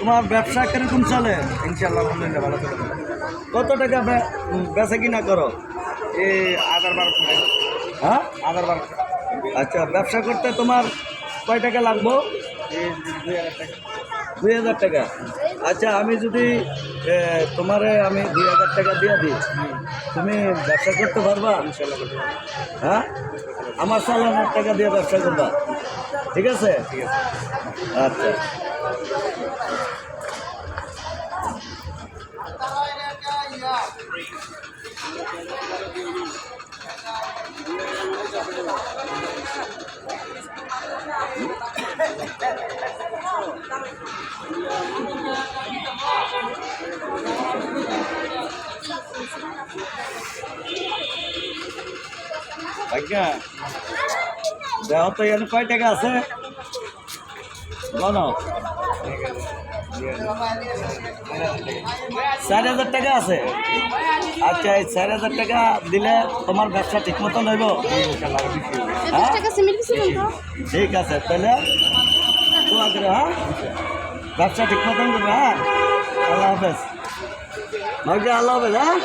তোমার ব্যবসা কিরকম চলে? ইনশাআল্লাহ আলহামদুলিল্লাহ ভালো চলে। কত টাকা বেচা কিনা করো? এই 1000-1200 টাকা। হ্যাঁ, 1000-1200 টাকা। আচ্ছা, ব্যবসা করতে তোমার কয় টাকা লাগবো? এই 2000 টাকা। 2000 টাকা। আচ্ছা, আমি যদি তোমারে আমি 2000 টাকা দিয়ে দিই, তুমি ব্যবসা করতে পারবা? ইনশাআল্লাহ করতে পারবো। হ্যাঁ, আমার চালানোর টাকা দিয়ে ব্যবসা করবা, ঠিক আছে? ঠিক আছে। আচ্ছা, আজ্ঞা দেখো তো এখানে কয় টাকা আছে বলো? 4000 টাকা আছে। আচ্ছা, এই 4000 টাকা দিলে তোমার ব্যবসা ঠিক মতো হইব? ইনশাআল্লাহ আরো বেশি হবে। হ্যাঁ, টাকা সিমেন্ট দিছিলেন তো? ঠিক আছে, তাহলে দোয়া করে, হ্যাঁ, ব্যবসা ঠিক মতন করবে। হ্যাঁ, আল্লাহ হাফেজ ভাগ্য, আল্লাহ হাফেজ। হ্যাঁ।